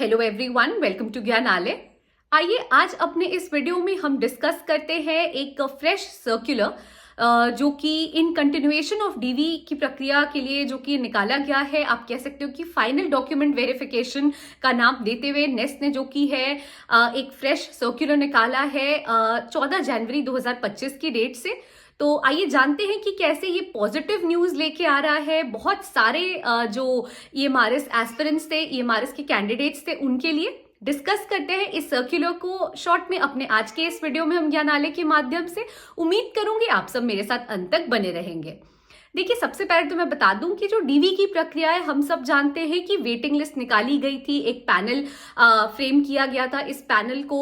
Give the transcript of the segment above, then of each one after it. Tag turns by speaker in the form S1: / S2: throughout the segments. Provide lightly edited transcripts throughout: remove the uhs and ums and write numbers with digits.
S1: Hello everyone, welcome to Gyanalaya. आइए आज अपने इस वीडियो में हम डिस्कस करते हैं एक फ्रेश सर्कुलर जो कि इन कंटिन्यूएशन ऑफ डीवी की प्रक्रिया के लिए जो कि निकाला गया है। आप कह सकते हो कि फाइनल डॉक्यूमेंट वेरिफिकेशन का नाम देते हुए नेस्ट ने जो कि है एक फ्रेश सर्कुलर निकाला है 14 जनवरी 2025 की डेट से। तो आइए जानते हैं कि कैसे ये पॉजिटिव न्यूज लेके आ रहा है बहुत सारे जो ईएमआरएस एस्पिरेंट्स थे, ईएमआरएस के कैंडिडेट्स थे, उनके लिए। डिस्कस करते हैं इस सर्कुलर को शॉर्ट में अपने आज के इस वीडियो में हम ज्ञानालय के माध्यम से। उम्मीद करूंगी आप सब मेरे साथ अंत तक बने रहेंगे। देखिए, सबसे पहले तो मैं बता दूं कि जो डीवी की प्रक्रिया है, हम सब जानते हैं कि वेटिंग लिस्ट निकाली गई थी, एक पैनल फ्रेम किया गया था। इस पैनल को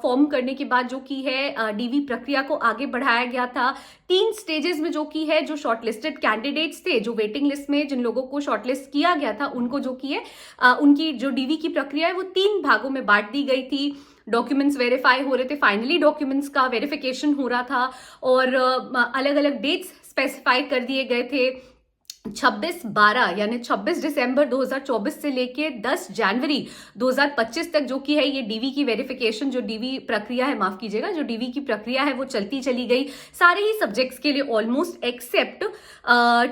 S1: फॉर्म करने के बाद जो कि है डीवी प्रक्रिया को आगे बढ़ाया गया था 3 स्टेजेस में। जो कि है जो शॉर्टलिस्टेड कैंडिडेट्स थे, जो वेटिंग लिस्ट में जिन लोगों को शॉर्टलिस्ट किया गया था, उनको जो कि है उनकी जो डीवी की प्रक्रिया है वो 3 भागों में बांट दी गई थी। डॉक्यूमेंट्स वेरीफाई हो रहे थे, फाइनली डॉक्यूमेंट्स का वेरिफिकेशन हो रहा था और अलग अलग डेट्स स्पेसिफाई कर दिए गए थे। 26/12 यानी 26 दिसंबर 2024 से लेके 10 जनवरी 2025 तक जो कि है ये डीवी की वेरिफिकेशन, जो डीवी प्रक्रिया है, माफ कीजिएगा, जो डीवी की प्रक्रिया है वो चलती चली गई सारे ही सब्जेक्ट्स के लिए almost, except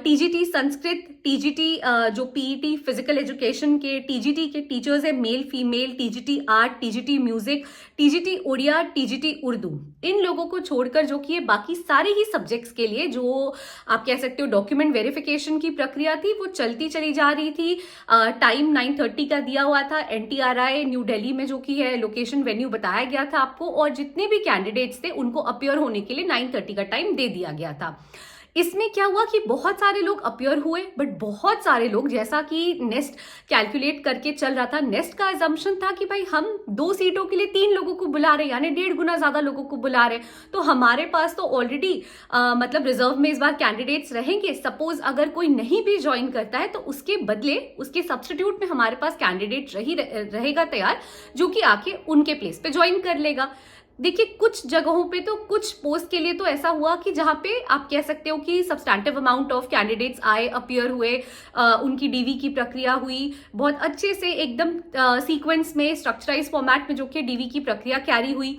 S1: TGT Sanskrit, TGT जो पीईटी फिजिकल एजुकेशन के टीजीटी के टीचर्स है, male female, TGT art, TGT music, TGT Odia, TGT Urdu, इन लोगों को छोड़कर जो कि ये बाकी सारे ही सब्जेक्ट्स के लिए जो आप कह सकते हो डॉक्यूमेंट वेरिफिकेशन की प्रक्रिया थी वो चलती चली जा रही थी। टाइम 9:30 का दिया हुआ था एनटीआरआई न्यू दिल्ली में, जो कि है लोकेशन वेन्यू बताया गया था आपको, और जितने भी कैंडिडेट्स थे उनको अपियर होने के लिए 9:30 का टाइम दे दिया गया था। इसमें क्या हुआ कि बहुत सारे लोग अपियर हुए, बट बहुत सारे लोग, जैसा कि नेस्ट कैलकुलेट करके चल रहा था, नेस्ट का अजम्पशन था कि भाई हम 2 सीटों के लिए 3 लोगों को बुला रहे, यानी 1.5 गुना ज्यादा लोगों को बुला रहे, तो हमारे पास तो ऑलरेडी मतलब रिजर्व में इस बार कैंडिडेट्स रहेंगे। सपोज अगर कोई नहीं भी ज्वाइन करता है तो उसके बदले, उसके सब्स्टिट्यूट में हमारे पास कैंडिडेट रहेगा तैयार, जो कि आके उनके प्लेस पे ज्वाइन कर लेगा। देखिए, कुछ जगहों पे तो, कुछ पोस्ट के लिए तो ऐसा हुआ कि जहां पे आप कह सकते हो कि सब्सटैंटिव अमाउंट ऑफ कैंडिडेट्स आए, अपियर हुए, उनकी डीवी की प्रक्रिया हुई बहुत अच्छे से, एकदम सीक्वेंस में, स्ट्रक्चराइज फॉर्मेट में जो कि डीवी की प्रक्रिया कैरी हुई।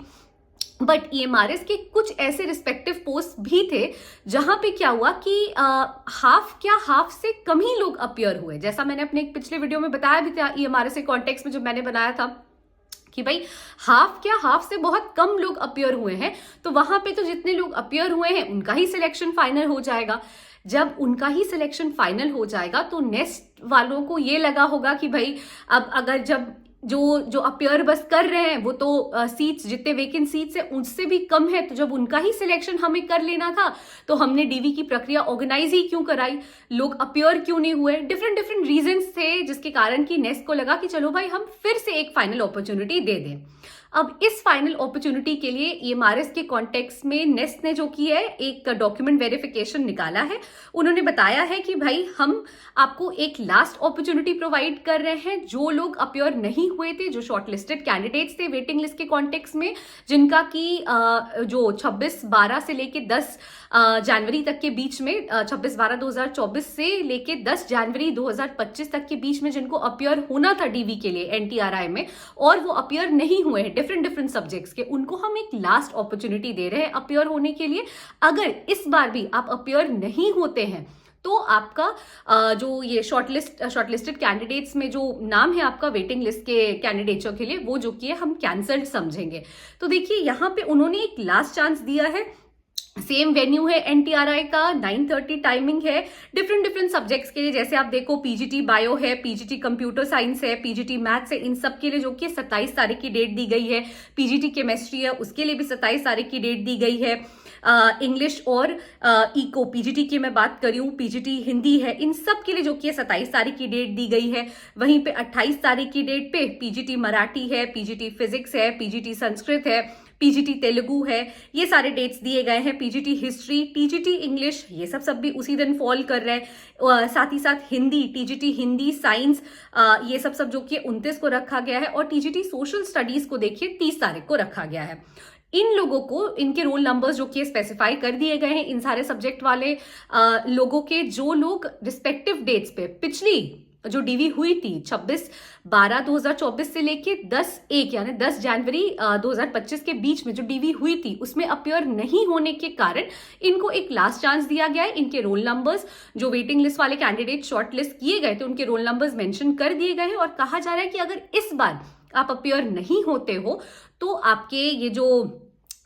S1: बट ईएमआरएस के कुछ ऐसे रिस्पेक्टिव पोस्ट भी थे जहां पे क्या हुआ कि हाफ से कम ही लोग अपियर हुए। जैसा मैंने अपने एक पिछले वीडियो में बताया भी था ईएमआरएस के कॉन्टेक्स्ट में, जो मैंने बनाया था कि भाई हाफ से बहुत कम लोग अपियर हुए हैं, तो वहां पे तो जितने लोग अपियर हुए हैं उनका ही सिलेक्शन फाइनल हो जाएगा। जब उनका ही सिलेक्शन फाइनल हो जाएगा तो नेक्स्ट वालों को ये लगा होगा कि भाई अब अगर जब जो अपियर बस कर रहे हैं वो तो सीट्स, जितने वेकेंट सीट्स है उससे भी कम है, तो जब उनका ही सिलेक्शन हमें कर लेना था तो हमने डीवी की प्रक्रिया ऑर्गेनाइज ही क्यों कराई, लोग अपियर क्यों नहीं हुए। डिफरेंट रीजंस थे जिसके कारण कि नेस्ट को लगा कि चलो भाई हम फिर से एक फाइनल अपॉर्चुनिटी दे दें। अब इस फाइनल अपॉर्चुनिटी के लिए ईएमआरएस के कॉन्टेक्स्ट में नेस्ट ने जो की है एक डॉक्यूमेंट वेरिफिकेशन निकाला है। उन्होंने बताया है कि भाई हम आपको एक लास्ट अपॉर्चुनिटी प्रोवाइड कर रहे हैं। जो लोग अपियर नहीं हुए थे, जो शॉर्टलिस्टेड कैंडिडेट्स थे वेटिंग लिस्ट के कॉन्टेक्स्ट में, जिनका की जो 26/12 से लेके 10 जनवरी तक के बीच में, 26/12/2024 से लेके 10 जनवरी 2025 तक के बीच में जिनको अपियर होना था डीवी के लिए एनटीआरआई में, और वो अपियर नहीं हुए हैं डिफरेंट सब्जेक्ट्स के, उनको हम एक लास्ट अपॉर्चुनिटी दे रहे हैं अपियर होने के लिए। अगर इस बार भी आप अपियर नहीं होते हैं तो आपका जो ये शॉर्टलिस्टेड कैंडिडेट्स में जो नाम है आपका वेटिंग लिस्ट के कैंडिडेट्स के लिए, वो जो कि है हम कैंसल्ड समझेंगे। तो देखिए, यहाँ पे उन्होंने एक लास्ट चांस दिया है। सेम वेन्यू है एनटीआरआई का, 9:30 टाइमिंग है। डिफरेंट सब्जेक्ट्स के लिए, जैसे आप देखो पीजीटी बायो है, पीजीटी कंप्यूटर साइंस है, पीजीटी मैथ्स है, इन सब के लिए जो कि 27 तारीख की डेट दी गई है। पीजीटी केमिस्ट्री है, उसके लिए भी 27 तारीख की डेट दी गई है। इंग्लिश और इको पीजीटी की मैं बात करी हूँ, पीजीटी हिंदी है, इन सब के लिए जो कि 27 तारीख की डेट दी गई है। वहीं पे 28 तारीख की डेट पे पीजीटी मराठी है, पीजीटी फिजिक्स है, पीजीटी संस्कृत है, पीजीटी तेलुगु है, ये सारे डेट्स दिए गए हैं। पीजीटी हिस्ट्री, टीजीटी इंग्लिश, ये सब भी उसी दिन फॉल कर रहे हैं। साथ ही साथ हिंदी, टीजीटी हिंदी साइंस, ये सब जो कि 29 को रखा गया है। और टीजीटी सोशल स्टडीज को देखिए 30 तारीख को रखा गया है। इन लोगों को इनके रोल नंबर्स जो कि स्पेसिफाई कर दिए गए हैं इन सारे सब्जेक्ट वाले लोगों के, जो लोग रिस्पेक्टिव डेट्स पे पिछली जो डीवी हुई थी 26/12/2024 से लेके 10/1 यानी 10 जनवरी 2025 के बीच में जो डीवी हुई थी उसमें अपीयर नहीं होने के कारण इनको एक लास्ट चांस दिया गया है। इनके रोल नंबर्स जो वेटिंग लिस्ट वाले कैंडिडेट शॉर्ट लिस्ट किए गए थे उनके रोल नंबर्स मेंशन कर दिए गए हैं और कहा जा रहा है कि अगर इस बार आप अपीयर नहीं होते हो तो आपके ये जो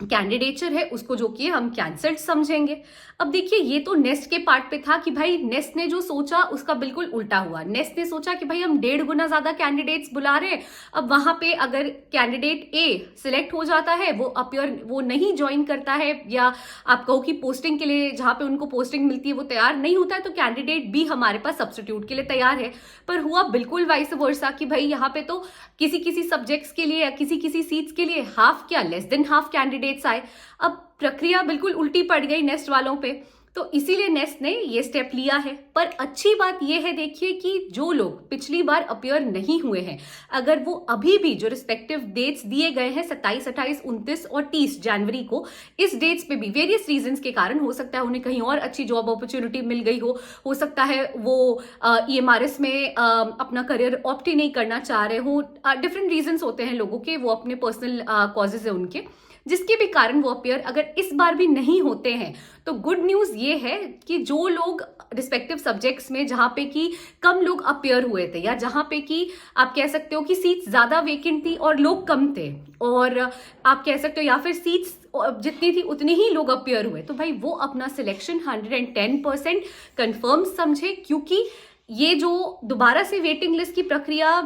S1: कैंडिडेचर है उसको जो कि हम कैंसल्ड समझेंगे। अब देखिए ये तो नेस्ट के पार्ट पे था कि भाई नेस्ट ने जो सोचा उसका बिल्कुल उल्टा हुआ। नेस्ट ने सोचा कि भाई हम 1.5 गुना ज्यादा कैंडिडेट्स बुला रहे हैं, अब वहां पे अगर कैंडिडेट ए सिलेक्ट हो जाता है वो अपीयर वो नहीं ज्वाइन करता है या आप कहो कि पोस्टिंग के लिए जहां पे उनको पोस्टिंग मिलती है वो तैयार नहीं होता है तो कैंडिडेट बी हमारे पास सब्स्टिट्यूट के लिए तैयार है। पर हुआ बिल्कुल वाइस वर्सा कि भाई यहाँ पे तो किसी किसी सब्जेक्ट्स के लिए या किसी किसी सीट्स के लिए हाफ क्या लेस देन हाफ कैंडिडेट्स आए। अब प्रक्रिया बिल्कुल उल्टी पड़ गई नेस्ट वालों पे, तो इसीलिए नेस्ट ने ये स्टेप लिया है। पर अच्छी बात ये है देखिए कि जो लोग पिछली बार अपीयर नहीं हुए हैं अगर वो अभी भी जो रिस्पेक्टिव डेट्स दिए गए हैं 27, 28, 29 और 30 जनवरी को, इस डेट्स पे भी वेरियस रीजंस के कारण हो सकता है उन्हें कहीं और अच्छी जॉब अपॉर्चुनिटी मिल गई हो सकता है वो EMRS में अपना करियर ऑप्ट ही नहीं करना चाह रहे हो, डिफरेंट रीजंस होते हैं लोगों के, वो अपने पर्सनल कॉजेज है उनके, जिसके भी कारण वो अपीयर अगर इस बार भी नहीं होते हैं तो गुड न्यूज ये है कि जो लोग रिस्पेक्टिव सब्जेक्ट्स में जहां पे कि कम लोग अपीयर हुए थे या जहां पे कि आप कह सकते हो कि सीट्स ज्यादा वेकेंट थी और लोग कम थे और आप कह सकते हो या फिर सीट्स जितनी थी उतने ही लोग अपीयर हुए, तो भाई वो अपना सिलेक्शन 110% कंफर्म समझे। क्योंकि ये जो दोबारा से वेटिंग लिस्ट की प्रक्रिया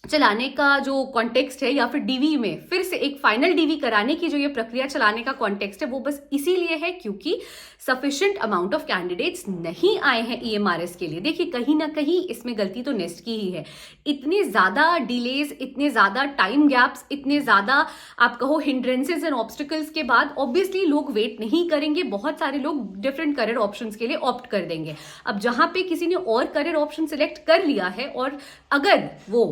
S1: चलाने का जो कॉन्टेक्स्ट है या फिर डीवी में फिर से एक फाइनल डीवी कराने की जो ये प्रक्रिया चलाने का कॉन्टेक्स्ट है वो बस इसीलिए है क्योंकि सफिशिएंट अमाउंट ऑफ कैंडिडेट्स नहीं आए हैं EMRS के लिए। देखिए कहीं ना कहीं इसमें गलती तो नेस्ट की ही है। इतने ज्यादा डिलेज, इतने ज्यादा टाइम गैप्स, इतने ज्यादा आप कहो हिंड्रेंसेस एंड ऑब्स्टिकल्स के बाद ऑब्वियसली लोग वेट नहीं करेंगे, बहुत सारे लोग डिफरेंट करियर ऑप्शंस के लिए ऑप्ट कर देंगे। अब जहां पे किसी ने और करियर ऑप्शन सिलेक्ट कर लिया है और अगर वो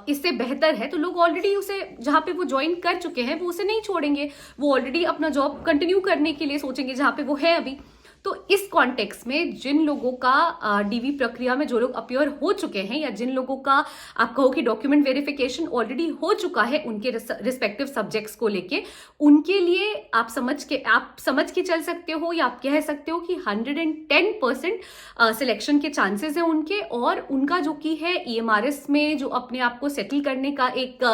S1: इससे बेहतर है तो लोग ऑलरेडी उसे जहां पे वो ज्वाइन कर चुके हैं वो उसे नहीं छोड़ेंगे, वो ऑलरेडी अपना जॉब कंटिन्यू करने के लिए सोचेंगे जहां पे वो है अभी। तो इस कॉन्टेक्स्ट में जिन लोगों का डीवी प्रक्रिया में जो लोग अपीयर हो चुके हैं या जिन लोगों का आप कहो कि डॉक्यूमेंट वेरिफिकेशन ऑलरेडी हो चुका है उनके रिस्पेक्टिव सब्जेक्ट्स को लेके, उनके लिए आप समझ के चल सकते हो या आप कह सकते हो कि 110% सिलेक्शन के चांसेस हैं उनके, और उनका जो कि है EMRS में जो अपने आप को सेटल करने का एक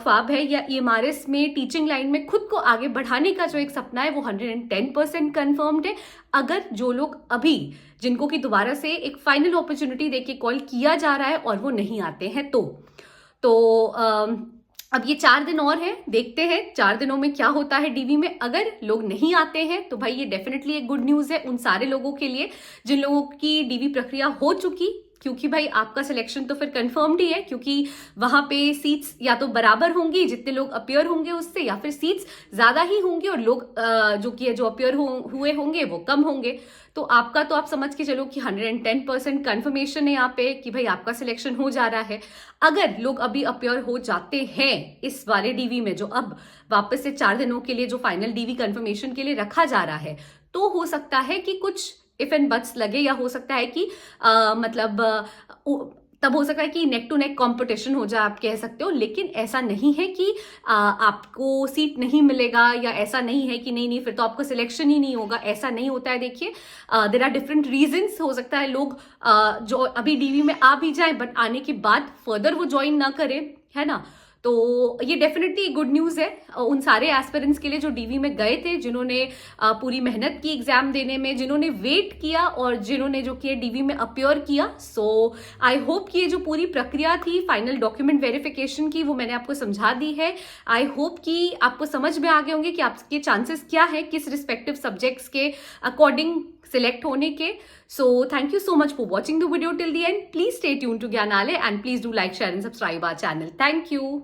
S1: ख्वाब है या EMRS में टीचिंग लाइन में खुद को आगे बढ़ाने का जो एक सपना है वो 110% कन्फर्म्ड है। अगर जो लोग अभी जिनको कि दोबारा से एक फाइनल अपॉर्चुनिटी देके कॉल किया जा रहा है और वो नहीं आते हैं तो अब ये 4 दिन और हैं, देखते हैं 4 दिनों में क्या होता है डीवी में। अगर लोग नहीं आते हैं तो भाई ये डेफिनेटली एक गुड न्यूज है उन सारे लोगों के लिए जिन लोगों की डीवी प्रक्रिया हो चुकी, क्योंकि भाई आपका सिलेक्शन तो फिर कंफर्म्ड ही है क्योंकि वहां पे सीट्स या तो बराबर होंगी जितने लोग अपीयर होंगे उससे, या फिर सीट्स ज्यादा ही होंगी और लोग जो अपीयर हुए होंगे वो कम होंगे। तो आपका तो आप समझ के चलो कि 110% कंफर्मेशन है यहाँ पे कि भाई आपका सिलेक्शन हो जा रहा है। अगर लोग अभी अपीयर हो जाते हैं इस वाले डीवी में जो अब वापस से 4 दिनों के लिए जो फाइनल डीवी कंफर्मेशन के लिए रखा जा रहा है, तो हो सकता है कि कुछ इफ एंड बट्स लगे या हो सकता है कि तब हो सकता है कि नेक टू नेक कंपटीशन हो जाए आप कह सकते हो। लेकिन ऐसा नहीं है कि आपको सीट नहीं मिलेगा या ऐसा नहीं है कि नहीं फिर तो आपको सिलेक्शन ही नहीं होगा, ऐसा नहीं होता है। देखिए देयर आर डिफरेंट रीजंस, हो सकता है लोग जो अभी डीवी में आ भी जाए बट आने के बाद फर्दर वो ज्वाइन ना करें, है ना। तो ये डेफिनेटली गुड न्यूज है उन सारे एस्पिरेंट्स के लिए जो डीवी में गए थे, जिन्होंने पूरी मेहनत की एग्जाम देने में, जिन्होंने वेट किया और जिन्होंने जो कि डीवी में अपीयर किया। सो आई होप कि ये जो पूरी प्रक्रिया थी फाइनल डॉक्यूमेंट वेरिफिकेशन की वो मैंने आपको समझा दी है। आई होप कि आपको समझ में आ गए होंगे कि आपके चांसेस क्या है किस रिस्पेक्टिव सब्जेक्ट्स के अकॉर्डिंग सिलेक्ट होने के। So thank you so much for watching the video till the end. Please stay tuned to Gyanalaya and please do like, share and subscribe our channel. Thank you.